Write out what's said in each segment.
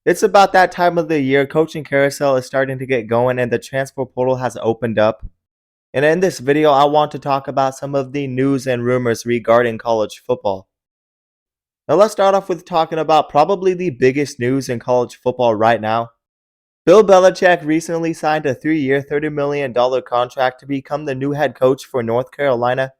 It's about that time of the year. Coaching carousel is starting to get going and the transfer portal has opened up. And in this video, I want to talk about some of the news and rumors regarding college football. Now let's start off with talking about probably the biggest news in college football right now. Bill Belichick recently signed a 3-year, $30 million contract to become the new head coach for North Carolina.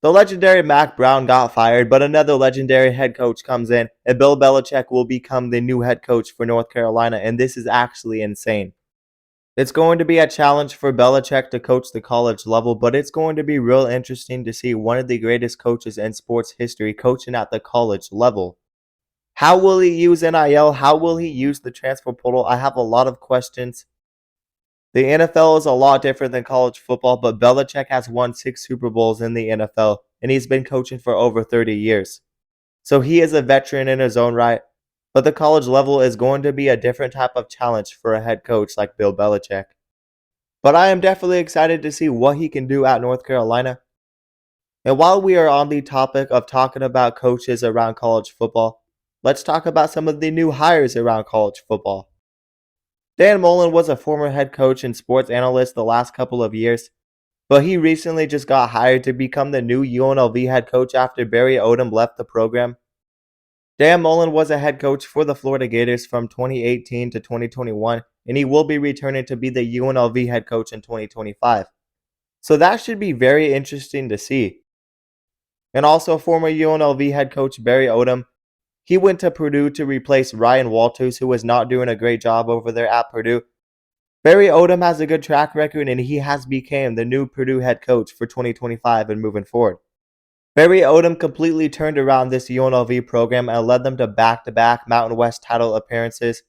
The legendary Mac Brown got fired, but another legendary head coach comes in, and Bill Belichick will become the new head coach for North Carolina, and this is actually insane. It's going to be a challenge for Belichick to coach the college level, but it's going to be real interesting to see one of the greatest coaches in sports history coaching at the college level. How will he use NIL? How will he use the transfer portal? I have a lot of questions. The NFL is a lot different than college football, but Belichick has won 6 Super Bowls in the NFL, and he's been coaching for over 30 years. So he is a veteran in his own right, but the college level is going to be a different type of challenge for a head coach like Bill Belichick. But I am definitely excited to see what he can do at North Carolina. And while we are on the topic of talking about coaches around college football, let's talk about some of the new hires around college football. Dan Mullen was a former head coach and sports analyst the last couple of years, but he recently just got hired to become the new UNLV head coach after Barry Odom left the program. Dan Mullen was a head coach for the Florida Gators from 2018 to 2021, and he will be returning to be the UNLV head coach in 2025. So that should be very interesting to see. And also former UNLV head coach Barry Odom, he went to Purdue to replace Ryan Walters, who was not doing a great job over there at Purdue. Barry Odom has a good track record and he has become the new Purdue head coach for 2025 and moving forward. Barry Odom completely turned around this UNLV program and led them to back-to-back Mountain West title appearances.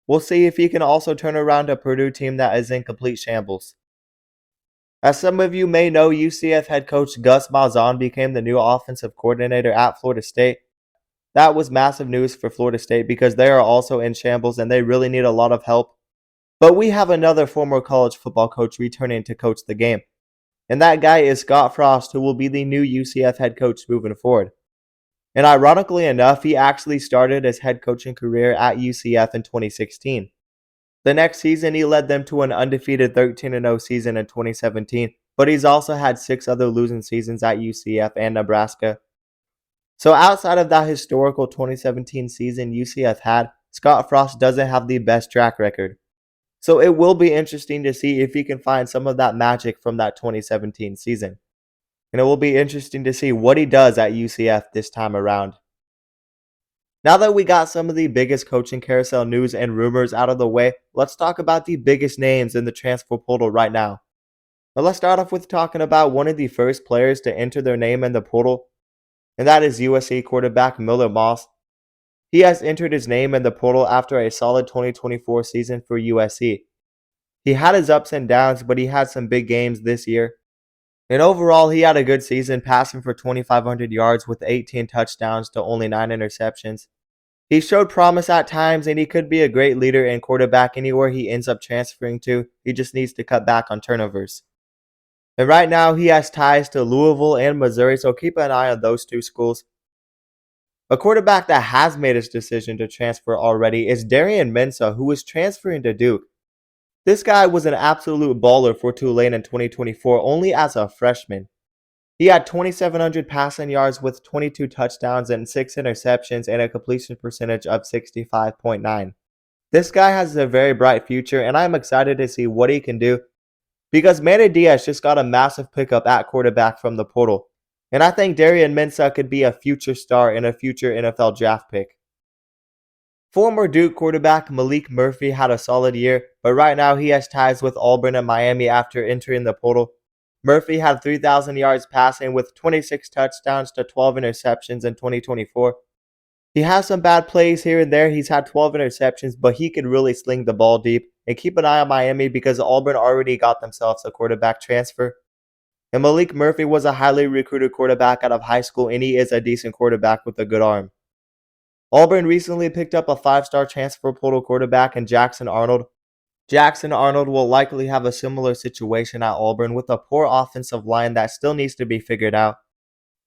We'll see if he can also turn around a Purdue team that is in complete shambles. As some of you may know, UCF head coach Gus Malzahn became the new offensive coordinator at Florida State. That was massive news for Florida State because they are also in shambles and they really need a lot of help. But we have another former college football coach returning to coach the game. And that guy is Scott Frost, who will be the new UCF head coach moving forward. And ironically enough, he actually started his head coaching career at UCF in 2016. The next season, he led them to an undefeated 13-0 season in 2017, but he's also had 6 other losing seasons at UCF and Nebraska. So outside of that historical 2017 season UCF had, Scott Frost doesn't have the best track record. So it will be interesting to see if he can find some of that magic from that 2017 season. And it will be interesting to see what he does at UCF this time around. Now that we got some of the biggest coaching carousel news and rumors out of the way, let's talk about the biggest names in the transfer portal right now. Now let's start off with talking about one of the first players to enter their name in the portal, and that is USC quarterback Miller Moss. He has entered his name in the portal after a solid 2024 season for USC. He had his ups and downs, but he had some big games this year. And overall, he had a good season, passing for 2,500 yards with 18 touchdowns to only 9 interceptions. He showed promise at times, and he could be a great leader and quarterback anywhere he ends up transferring to. He just needs to cut back on turnovers. And right now, he has ties to Louisville and Missouri, so keep an eye on those 2 schools. A quarterback that has made his decision to transfer already is Darian Mensah, who is transferring to Duke. This guy was an absolute baller for Tulane in 2024, only as a freshman. He had 2,700 passing yards with 22 touchdowns and 6 interceptions and a completion percentage of 65.9. This guy has a very bright future, and I'm excited to see what he can do because Manny Diaz just got a massive pickup at quarterback from the portal. And I think Darian Mensah could be a future star and a future NFL draft pick. Former Duke quarterback Malik Murphy had a solid year, but right now he has ties with Auburn and Miami after entering the portal. Murphy had 3,000 yards passing with 26 touchdowns to 12 interceptions in 2024. He has some bad plays here and there. He's had 12 interceptions, but he could really sling the ball deep. And keep an eye on Miami because Auburn already got themselves a quarterback transfer. And Malik Murphy was a highly recruited quarterback out of high school, and he is a decent quarterback with a good arm. Auburn recently picked up a 5-star transfer portal quarterback in Jackson Arnold. Jackson Arnold will likely have a similar situation at Auburn with a poor offensive line that still needs to be figured out.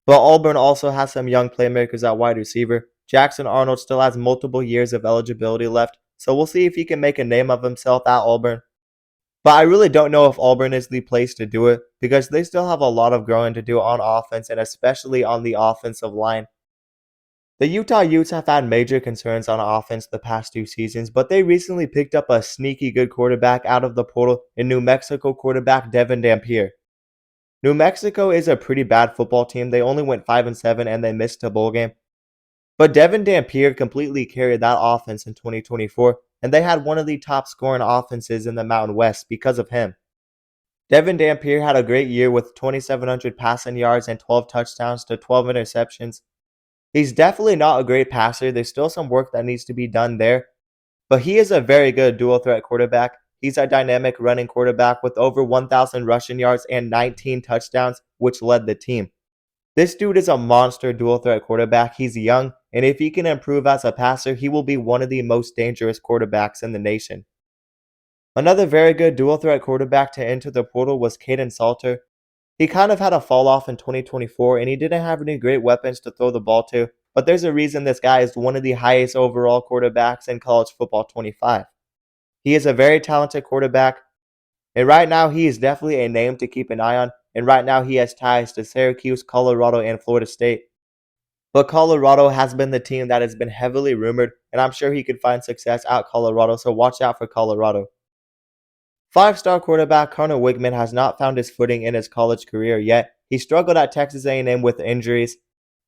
But Auburn also has some young playmakers at wide receiver. Jackson Arnold still has multiple years of eligibility left, so we'll see if he can make a name of himself at Auburn. But I really don't know if Auburn is the place to do it because they still have a lot of growing to do on offense and especially on the offensive line. The Utah Utes have had major concerns on offense the past 2 seasons, but they recently picked up a sneaky good quarterback out of the portal in New Mexico quarterback Devin Dampier. New Mexico is a pretty bad football team. They only went 5-7 and they missed a bowl game. But Devin Dampier completely carried that offense in 2024, and they had one of the top scoring offenses in the Mountain West because of him. Devin Dampier had a great year with 2,700 passing yards and 12 touchdowns to 12 interceptions. He's definitely not a great passer. There's still some work that needs to be done there. But he is a very good dual threat quarterback. He's a dynamic running quarterback with over 1,000 rushing yards and 19 touchdowns, which led the team. This dude is a monster dual threat quarterback. He's young, and if he can improve as a passer, he will be one of the most dangerous quarterbacks in the nation. Another very good dual threat quarterback to enter the portal was Caden Salter. He kind of had a fall off in 2024 and he didn't have any great weapons to throw the ball to, but there's a reason this guy is one of the highest overall quarterbacks in college football 25. He is a very talented quarterback, and right now he is definitely a name to keep an eye on, and right now he has ties to Syracuse, Colorado, and Florida State. But Colorado has been the team that has been heavily rumored, and I'm sure he could find success at Colorado, so watch out for Colorado. Five-star quarterback Connor Wigman has not found his footing in his college career yet. He struggled at Texas A&M with injuries,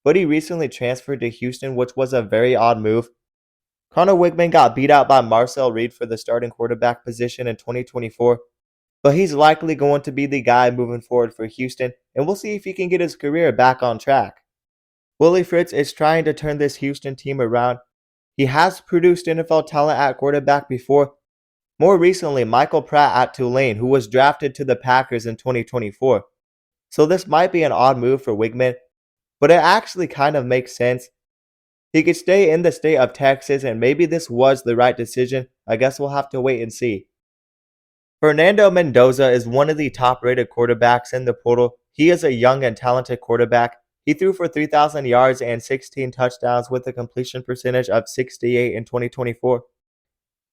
but he recently transferred to Houston, which was a very odd move. Connor Wigman got beat out by Marcel Reed for the starting quarterback position in 2024, but he's likely going to be the guy moving forward for Houston, and we'll see if he can get his career back on track. Willie Fritz is trying to turn this Houston team around. He has produced NFL talent at quarterback before. More recently, Michael Pratt at Tulane, who was drafted to the Packers in 2024. So this might be an odd move for Wigman, but it actually kind of makes sense. He could stay in the state of Texas, and maybe this was the right decision. I guess we'll have to wait and see. Fernando Mendoza is one of the top-rated quarterbacks in the portal. He is a young and talented quarterback. He threw for 3,000 yards and 16 touchdowns with a completion percentage of 68 in 2024.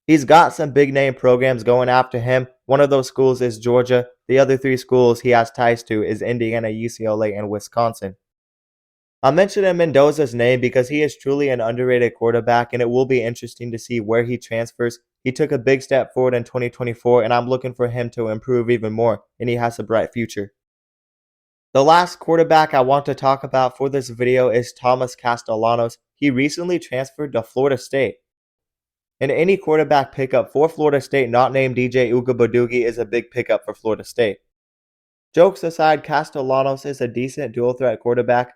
He's got some big-name programs going after him. One of those schools is Georgia. The other 3 schools he has ties to is Indiana, UCLA, and Wisconsin. I'm mentioning Mendoza's name because he is truly an underrated quarterback, and it will be interesting to see where he transfers. He took a big step forward in 2024, and I'm looking for him to improve even more, and he has a bright future. The last quarterback I want to talk about for this video is Thomas Castellanos. He recently transferred to Florida State. And any quarterback pickup for Florida State not named DJ Ugabadugi is a big pickup for Florida State. Jokes aside, Castellanos is a decent dual threat quarterback,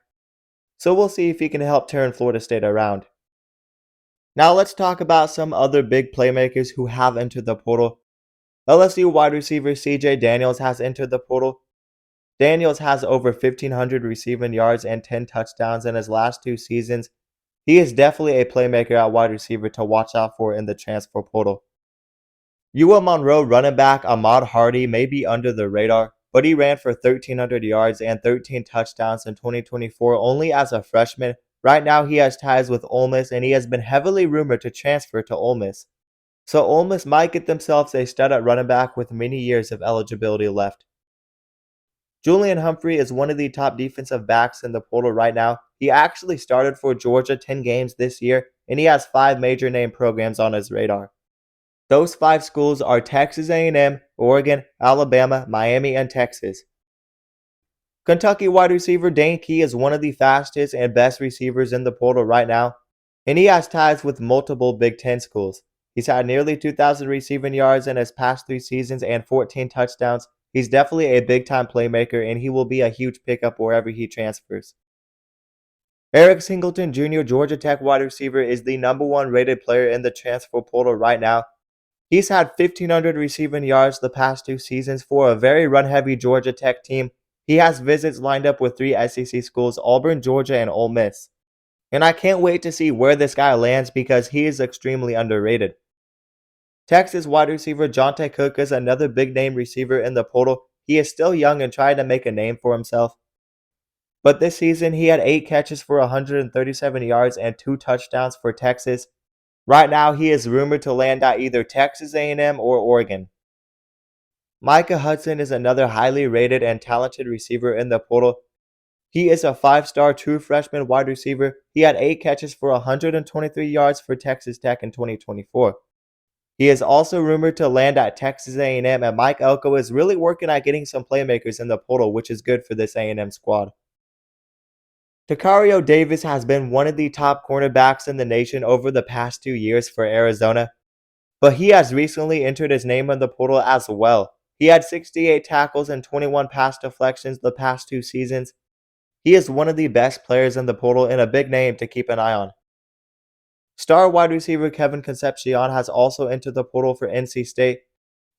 so we'll see if he can help turn Florida State around. Now let's talk about some other big playmakers who have entered the portal. LSU wide receiver CJ Daniels has entered the portal. Daniels has over 1,500 receiving yards and 10 touchdowns in his last 2 seasons. He is definitely a playmaker at wide receiver to watch out for in the transfer portal. UL Monroe running back Ahmad Hardy may be under the radar, but he ran for 1,300 yards and 13 touchdowns in 2024 only as a freshman. Right now he has ties with Ole Miss, and he has been heavily rumored to transfer to Ole Miss. So Ole Miss might get themselves a stud at running back with many years of eligibility left. Julian Humphrey is one of the top defensive backs in the portal right now. He actually started for Georgia 10 games this year, and he has 5 major name programs on his radar. Those 5 schools are Texas A&M, Oregon, Alabama, Miami, and Texas. Kentucky wide receiver Dane Key is one of the fastest and best receivers in the portal right now, and he has ties with multiple Big Ten schools. He's had nearly 2,000 receiving yards in his past 3 seasons and 14 touchdowns. He's definitely a big-time playmaker, and he will be a huge pickup wherever he transfers. Eric Singleton Jr., Georgia Tech wide receiver, is the #1 rated player in the transfer portal right now. He's had 1,500 receiving yards the past 2 seasons for a very run-heavy Georgia Tech team. He has visits lined up with 3 SEC schools, Auburn, Georgia, and Ole Miss. And I can't wait to see where this guy lands because he is extremely underrated. Texas wide receiver Jonte Cook is another big-name receiver in the portal. He is still young and trying to make a name for himself. But this season, he had 8 catches for 137 yards and 2 touchdowns for Texas. Right now, he is rumored to land at either Texas A&M or Oregon. Micah Hudson is another highly rated and talented receiver in the portal. He is a 5-star true freshman wide receiver. He had 8 catches for 123 yards for Texas Tech in 2024. He is also rumored to land at Texas A&M, and Mike Elko is really working at getting some playmakers in the portal, which is good for this A&M squad. Tacario Davis has been one of the top cornerbacks in the nation over the past 2 years for Arizona, but he has recently entered his name in the portal as well. He had 68 tackles and 21 pass deflections the past 2 seasons. He is one of the best players in the portal and a big name to keep an eye on. Star wide receiver Kevin Concepcion has also entered the portal for NC State.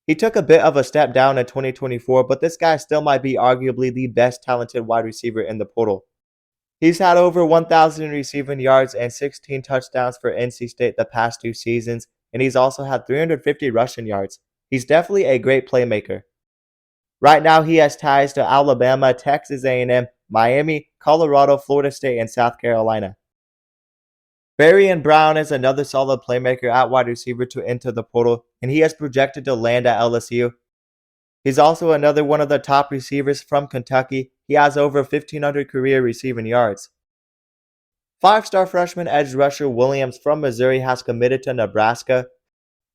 He took a bit of a step down in 2024, but this guy still might be arguably the best talented wide receiver in the portal. He's had over 1,000 receiving yards and 16 touchdowns for NC State the past 2 seasons, and he's also had 350 rushing yards. He's definitely a great playmaker. Right now, he has ties to Alabama, Texas A&M, Miami, Colorado, Florida State, and South Carolina. Barian Brown is another solid playmaker at wide receiver to enter the portal, and he is projected to land at LSU. He's also another one of the top receivers from Kentucky. He has over 1,500 career receiving yards. 5-star freshman edge rusher Williams from Missouri has committed to Nebraska.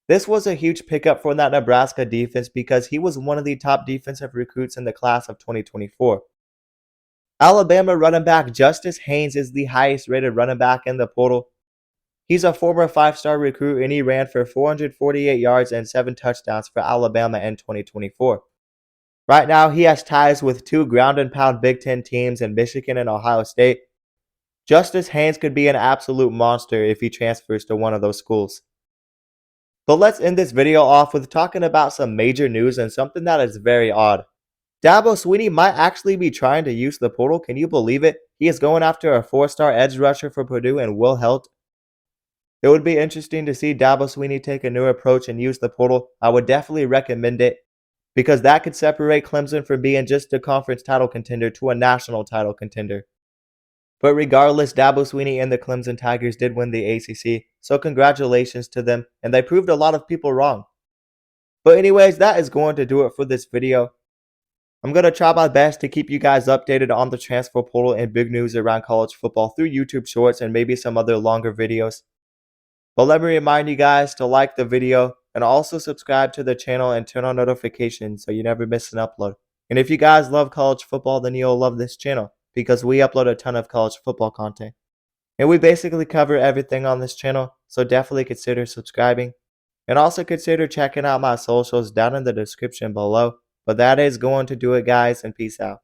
This was a huge pickup for that Nebraska defense because he was one of the top defensive recruits in the class of 2024. Alabama running back Justice Haynes is the highest rated running back in the portal. He's a former 5-star recruit and he ran for 448 yards and 7 touchdowns for Alabama in 2024. Right now, he has ties with 2 ground and pound Big Ten teams in Michigan and Ohio State. Justice Haynes could be an absolute monster if he transfers to one of those schools. But let's end this video off with talking about some major news and something that is very odd. Dabo Swinney might actually be trying to use the portal. Can you believe it? He is going after a 4-star edge rusher for Purdue and Will Helt. It would be interesting to see Dabo Swinney take a new approach and use the portal. I would definitely recommend it because that could separate Clemson from being just a conference title contender to a national title contender. But regardless, Dabo Swinney and the Clemson Tigers did win the ACC, so congratulations to them, and they proved a lot of people wrong. But anyways, that is going to do it for this video. I'm going to try my best to keep you guys updated on the transfer portal and big news around college football through YouTube Shorts and maybe some other longer videos. But let me remind you guys to like the video and also subscribe to the channel and turn on notifications so you never miss an upload. And if you guys love college football, then you'll love this channel because we upload a ton of college football content. And we basically cover everything on this channel, so definitely consider subscribing. And also consider checking out my socials down in the description below. But that is going to do it, guys, and peace out.